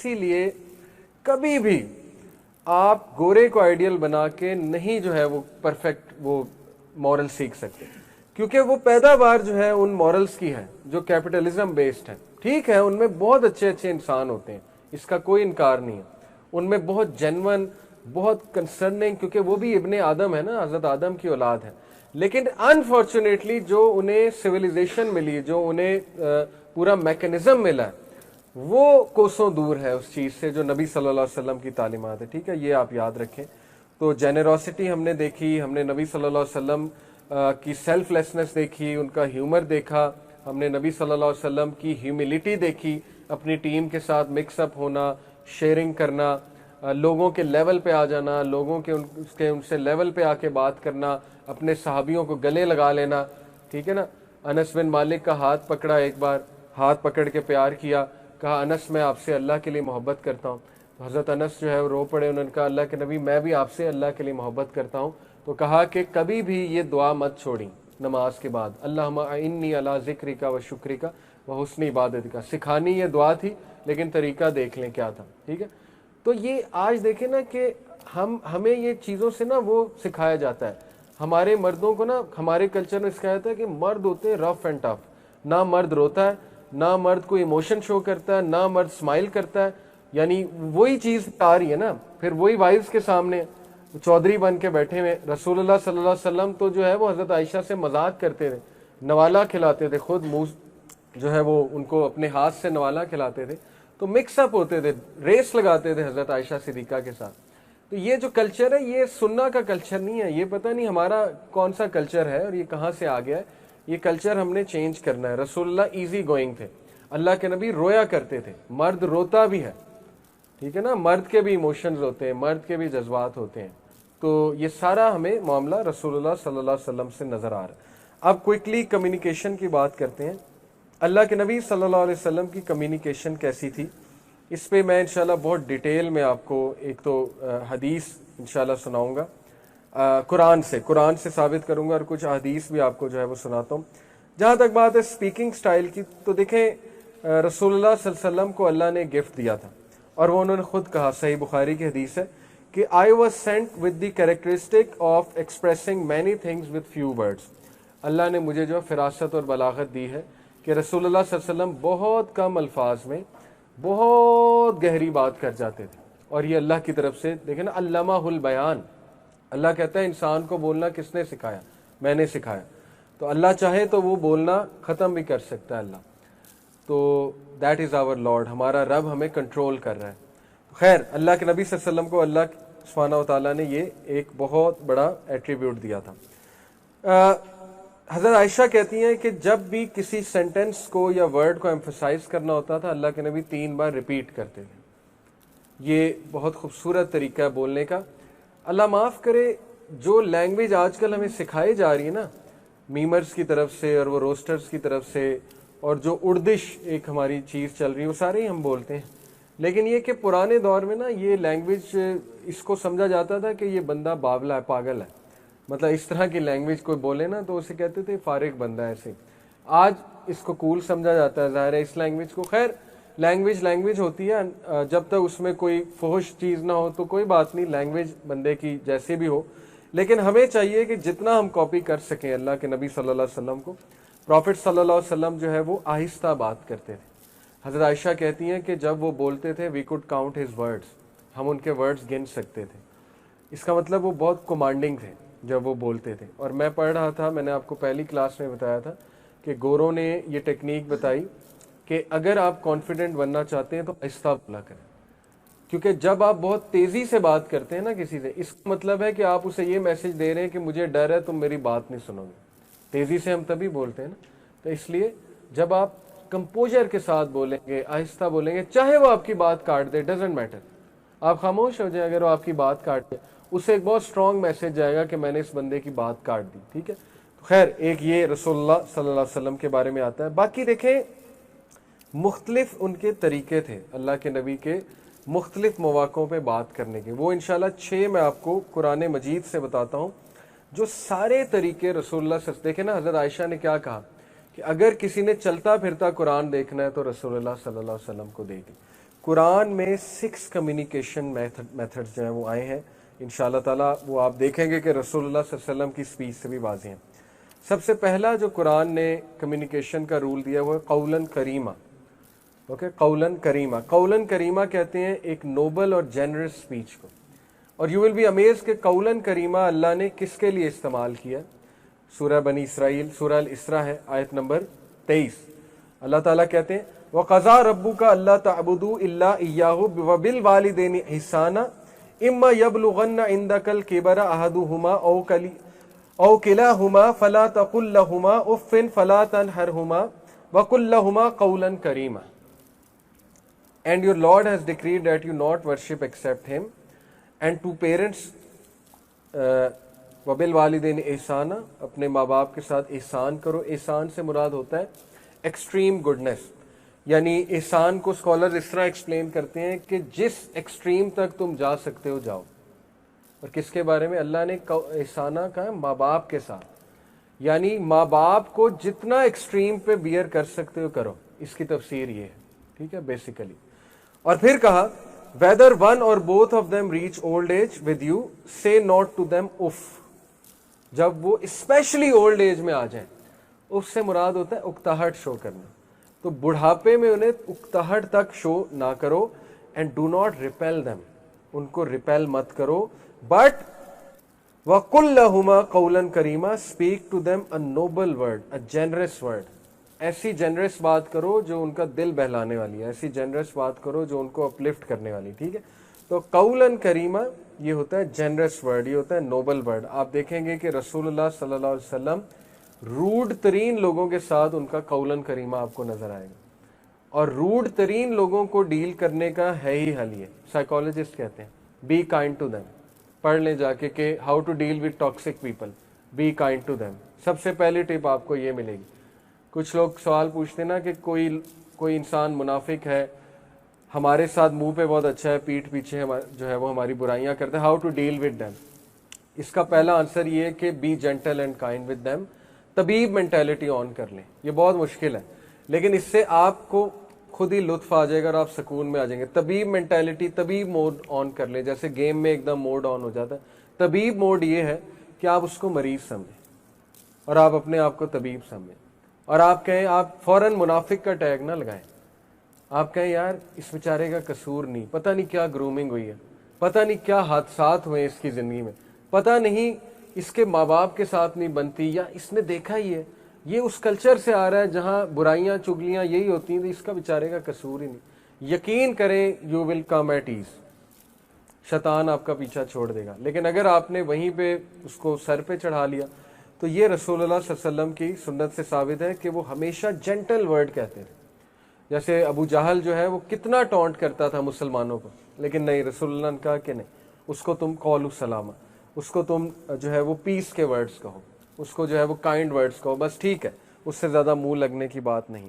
اسی لیے کبھی بھی آپ گورے کو آئیڈیل بنا کے نہیں جو ہے وہ پرفیکٹ وہ مورل سیکھ سکتے، کیونکہ وہ پیداوار جو ہے ان مورلز کی ہے جو کیپٹلزم بیسڈ ہے. ٹھیک ہے ان میں بہت اچھے اچھے انسان ہوتے ہیں، اس کا کوئی انکار نہیں ہے، ان میں بہت جینون، بہت کنسرننگ، کیونکہ وہ بھی ابن آدم ہے نا، حضرت آدم کی اولاد ہے. لیکن انفارچونیٹلی جو انہیں سویلائزیشن ملی، جو انہیں پورا میکنزم ملا ہے، وہ کوسوں دور ہے اس چیز سے جو نبی صلی اللہ علیہ وسلم کی تعلیمات ہے. ٹھیک ہے، یہ آپ یاد رکھیں. تو جینیروسٹی ہم نے دیکھی، ہم نے نبی صلی اللہ علیہ وسلم کی سیلف لیسنس دیکھی، ان کا ہیومر دیکھا، ہم نے نبی صلی اللہ علیہ وسلم کی ہیوملٹی دیکھی، اپنی ٹیم کے ساتھ مکس اپ ہونا، شیئرنگ کرنا، لوگوں کے لیول پہ آ جانا، لوگوں کے ان سے لیول پہ آ کے بات کرنا، اپنے صحابیوں کو گلے لگا لینا. ٹھیک ہے نا، انس بن مالک کا ہاتھ پکڑا، ایک بار ہاتھ پکڑ کے پیار کیا، کہا انس میں آپ سے اللہ کے لیے محبت کرتا ہوں. تو حضرت انس جو ہے وہ رو پڑے، انہوں نے کہا اللہ کے نبی میں بھی آپ سے اللہ کے لیے محبت کرتا ہوں. تو کہا کہ کبھی بھی یہ دعا مت چھوڑیں نماز کے بعد، اللہم اعنی علی ذکرک و شکرک و حسن عبادتک. سکھانی یہ دعا تھی لیکن طریقہ دیکھ لیں کیا تھا. ٹھیک ہے، تو یہ آج دیکھیں نا کہ ہمیں یہ چیزوں سے نا وہ سکھایا جاتا ہے. ہمارے مردوں کو نا ہمارے کلچر میں سکھایا جاتا ہے کہ مرد ہوتے ہیں رف اینڈ ٹف، نہ مرد روتا ہے، نہ مرد کوئی ایموشن شو کرتا ہے، نہ مرد اسمائل کرتا ہے. یعنی وہی چیز آ رہی ہے نا، پھر وہی وائفز کے سامنے چودھری بن کے بیٹھے ہوئے. رسول اللہ صلی اللہ علیہ وسلم تو جو ہے وہ حضرت عائشہ سے مذاق کرتے تھے، نوالا کھلاتے تھے، خود منہ جو ہے وہ ان کو اپنے ہاتھ سے نوالا کھلاتے تھے. تو مکس اپ ہوتے تھے، ریس لگاتے تھے حضرت عائشہ صدیقہ کے ساتھ. تو یہ جو کلچر ہے یہ سننا کا کلچر نہیں ہے. یہ پتہ نہیں ہمارا کون سا کلچر ہے اور یہ کہاں سے آ گیا ہے. یہ کلچر ہم نے چینج کرنا ہے. رسول اللہ ایزی گوئنگ تھے، اللہ کے نبی رویا کرتے تھے. مرد روتا بھی ہے، ٹھیک ہے نا، مرد کے بھی ایموشنز ہوتے ہیں، مرد کے بھی جذبات ہوتے ہیں. تو یہ سارا ہمیں معاملہ رسول اللہ صلی اللہ علیہ وسلم سے نظر آ رہا ہے. اب کوئکلی کمیونیکیشن کی بات کرتے ہیں. اللہ کے نبی صلی اللہ علیہ وسلم کی کمیونیکیشن کیسی تھی، اس پہ میں انشاءاللہ بہت ڈیٹیل میں آپ کو ایک تو حدیث انشاءاللہ سناؤں گا، قرآن سے ثابت کروں گا، اور کچھ حدیث بھی آپ کو جو ہے وہ سناتا ہوں. جہاں تک بات ہے اسپیکنگ سٹائل کی، تو دیکھیں رسول اللہ صلی اللہ علیہ وسلم کو اللہ نے گفٹ دیا تھا، اور وہ انہوں نے خود کہا، صحیح بخاری کی حدیث ہے کہ I was sent with the characteristic of expressing many things with few words. اللہ نے مجھے جو فراست اور بلاغت دی ہے کہ رسول اللہ صلی اللہ علیہ وسلم بہت کم الفاظ میں بہت گہری بات کر جاتے تھے. اور یہ اللہ کی طرف سے دیکھیں نا، علمہ البیان. اللہ کہتا ہے انسان کو بولنا کس نے سکھایا؟ میں نے سکھایا. تو اللہ چاہے تو وہ بولنا ختم بھی کر سکتا ہے اللہ. تو دیٹ از آور لارڈ، ہمارا رب ہمیں کنٹرول کر رہا ہے. خیر، اللہ کے نبی صلی اللہ علیہ وسلم کو اللہ سبحانہ و تعالیٰ نے یہ ایک بہت بڑا ایٹریبیوٹ دیا تھا. حضرت عائشہ کہتی ہیں کہ جب بھی کسی سینٹنس کو یا ورڈ کو ایمفسائز کرنا ہوتا تھا، اللہ کے نبی 3 بار ریپیٹ کرتے تھے. یہ بہت خوبصورت طریقہ ہے بولنے کا. اللہ معاف کرے، جو لینگویج آج کل ہمیں سکھائی جا رہی ہے نا میمرز کی طرف سے اور وہ روسٹرز کی طرف سے، اور جو اردش ایک ہماری چیز چل رہی ہے، وہ سارے ہی ہم بولتے ہیں. لیکن یہ کہ پرانے دور میں نا یہ لینگویج اس کو سمجھا جاتا تھا کہ یہ بندہ باولا ہے، پاگل ہے. مطلب اس طرح کی لینگویج کوئی بولے نا تو اسے کہتے تھے فارغ بندہ ہے. ایسے آج اس کو کول سمجھا جاتا ہے، ظاہر ہے اس لینگویج کو. خیر، لینگویج ہوتی ہے، جب تک اس میں کوئی فحش چیز نہ ہو تو کوئی بات نہیں، لینگویج بندے کی جیسے بھی ہو. لیکن ہمیں چاہیے کہ جتنا ہم کاپی کر سکیں اللہ کے نبی صلی اللہ علیہ وسلم کو. پروفٹ صلی اللہ علیہ وسلم جو ہے وہ آہستہ بات کرتے تھے. حضرت عائشہ کہتی ہیں کہ جب وہ بولتے تھے we could count his words, ہم ان کے ورڈز گن سکتے تھے. اس کا مطلب وہ بہت کمانڈنگ تھے جب وہ بولتے تھے. اور میں پڑھ رہا تھا، میں نے آپ کو پہلی کلاس میں بتایا تھا کہ گوروں نے یہ ٹیکنیک بتائی کہ اگر آپ کانفیڈنٹ بننا چاہتے ہیں تو آہستہ بولا کریں. کیونکہ جب آپ بہت تیزی سے بات کرتے ہیں نا کسی سے، اس کا مطلب ہے کہ آپ اسے یہ میسج دے رہے ہیں کہ مجھے ڈر ہے تم میری بات نہیں سنو گے. تیزی سے ہم تبھی بولتے ہیں نا. تو اس لیے جب آپ کمپوزر کے ساتھ بولیں گے، آہستہ بولیں گے، چاہے وہ آپ کی بات کاٹ دے، ڈزنٹ میٹر، آپ خاموش ہو جائیں. اگر وہ آپ کی بات کاٹ دے، اس سے ایک بہت اسٹرانگ میسج جائے گا کہ میں نے اس بندے کی بات کاٹ دی. ٹھیک ہے، خیر ایک یہ رسول اللہ صلی اللہ علیہ وسلم کے بارے میں آتا ہے. باقی دیکھیں مختلف ان کے طریقے تھے اللہ کے نبی کے مختلف مواقعوں پہ بات کرنے کے. وہ انشاءاللہ 6 میں آپ کو قرآن مجید سے بتاتا ہوں جو سارے طریقے رسول اللہ صلی اللہ علیہ وسلم. دیکھیں نا حضرت عائشہ نے کیا کہا کہ اگر کسی نے چلتا پھرتا قرآن دیکھنا ہے تو رسول اللہ صلی اللہ علیہ وسلم کو دیکھیں. قرآن میں 6 کمیونیکیشن میتھڈ جو ہیں وہ آئے ہیں. انشاءاللہ تعالیٰ وہ آپ دیکھیں گے کہ رسول اللہ صلی اللہ علیہ وسلم کی اسپیچ سے بھی واضح ہیں. سب سے پہلا جو قرآن نے کمیونیکیشن کا رول دیا وہ ہے قولاً کریمہ. اوکے, قولاً کریمہ. قولاً کریمہ کہتے ہیں ایک نوبل اور جنرس اسپیچ کو. اور یو ول بی امیز کہ قولاً کریمہ اللہ نے کس کے لیے استعمال کیا. سورہ بنی اسرائیل, سورہ الاسراء ہے, آیت نمبر 23. اللہ تعالیٰ کہتے ہیں وَقَضَىٰ رَبُّكَ أَلَّا تَعْبُدُوا إِلَّا إِيَّاهُ وَبِالْوَالِدَيْنِ إِحْسَانًا إِمَّا يَبْلُغَنَّ عِندَكَ الْكِبَرَ أَحَدُهُمَا أَوْ كِلَاهُمَا فَلَا تَقُل لَّهُمَا أُفٍّ فَلَا تَنْهَرْهُمَا وَقُل لَّهُمَا قَوْلًا كَرِيمًا. And your Lord has decreed that you not worship except Him, and to parents وَبِالْوَالِدَيْنِ إِحْسَانًا, اپنے ماں باپ کے ساتھ احسان کرو. احسان سے مراد ہوتا ہے ایکسٹریم گڈنس. یعنی احسان کو اسکالر اس طرح ایکسپلین کرتے ہیں کہ جس ایکسٹریم تک تم جا سکتے ہو جاؤ. اور کس کے بارے میں اللہ نے احسانہ کہا ہے؟ ماں باپ کے ساتھ. یعنی ماں باپ کو جتنا ایکسٹریم پہ بیئر کر سکتے ہو کرو. اس کی تفسیر یہ ہے, ٹھیک ہے, بیسیکلی. اور پھر کہا whether one or both of them reach old age with you, say not to them uff. جب وہ اسپیشلی اولڈ ایج میں آ جائیں, اس سے مراد ہوتا ہے اکتاہٹ شو کرنا. تو بڑھاپے میں انہیں اکتاہٹ تک شو نہ کرو. And do not repel them, ان کو ریپیل مت کرو. بٹ وَقُلْ لَهُمَا قَوْلًا كَرِيمًا, speak to them a noble word, a generous word. ایسی جنرس بات کرو جو ان کا دل بہلانے والی ہے, ایسی جنرس بات کرو جو ان کو اپلفٹ کرنے والی, ٹھیک ہے. تو قولاً کریمہ یہ ہوتا ہے جنرس ورڈ, یہ ہوتا ہے نوبل ورڈ. آپ دیکھیں گے کہ رسول اللہ صلی اللہ علیہ وسلم روڈ ترین لوگوں کے ساتھ ان کا قولاً کریمہ آپ کو نظر آئے گا. اور روڈ ترین لوگوں کو ڈیل کرنے کا ہے ہی حل یہ. سائیکالوجسٹ کہتے ہیں بی کائنڈ ٹو دیم. پڑھ لیں جا کے کہ how to deal with toxic people, be kind to them. سب سے پہلی ٹپ آپ کو یہ ملے گی. کچھ لوگ سوال پوچھتے نا کہ کوئی انسان منافق ہے, ہمارے ساتھ منہ پہ بہت اچھا ہے, پیٹھ پیچھے جو ہے وہ ہماری برائیاں کرتے ہیں, how to deal with them. اس کا پہلا آنسر یہ ہے کہ be gentle and kind with them. طبیب مینٹیلٹی آن کر لیں. یہ بہت مشکل ہے لیکن اس سے آپ کو خود ہی لطف آ جائے گا اور آپ سکون میں آ جائیں گے. طبیب مینٹیلٹی, طبیب موڈ آن کر لیں. جیسے گیم میں ایک دم موڈ آن ہو جاتا ہے, طبیب موڈ یہ ہے کہ آپ اس کو مریض سمجھیں اور آپ اپنے آپ کو طبیب سمجھیں. اور آپ کہیں, آپ فوراً منافق کا ٹیگ نہ لگائیں. آپ کہیں یار اس بیچارے کا قصور نہیں, پتہ نہیں کیا گرومنگ ہوئی ہے, پتہ نہیں کیا حادثات ہوئے اس کی زندگی میں, پتہ نہیں اس کے ماں باپ کے ساتھ نہیں بنتی, یا اس نے دیکھا ہی ہے یہ اس کلچر سے آ رہا ہے جہاں برائیاں چگلیاں یہی ہوتی ہیں, تو اس کا بیچارے کا قصور ہی نہیں. یقین کریں you will come at ease. شیطان آپ کا پیچھا چھوڑ دے گا. لیکن اگر آپ نے وہیں پہ اس کو سر پہ چڑھا لیا, تو یہ رسول اللہ صلی اللہ علیہ وسلم کی سنت سے ثابت ہے کہ وہ ہمیشہ جینٹل ورڈ کہتے تھے. جیسے ابو جہل جو ہے وہ کتنا ٹونٹ کرتا تھا مسلمانوں کو, لیکن نہیں, رسول اللہ نے کہا کہ نہیں, اس کو تم قول السلامہ, اس کو تم جو ہے وہ پیس کے ورڈز کہو, اس کو جو ہے وہ کائنڈ ورڈز کہو, بس ٹھیک ہے, اس سے زیادہ منہ لگنے کی بات نہیں.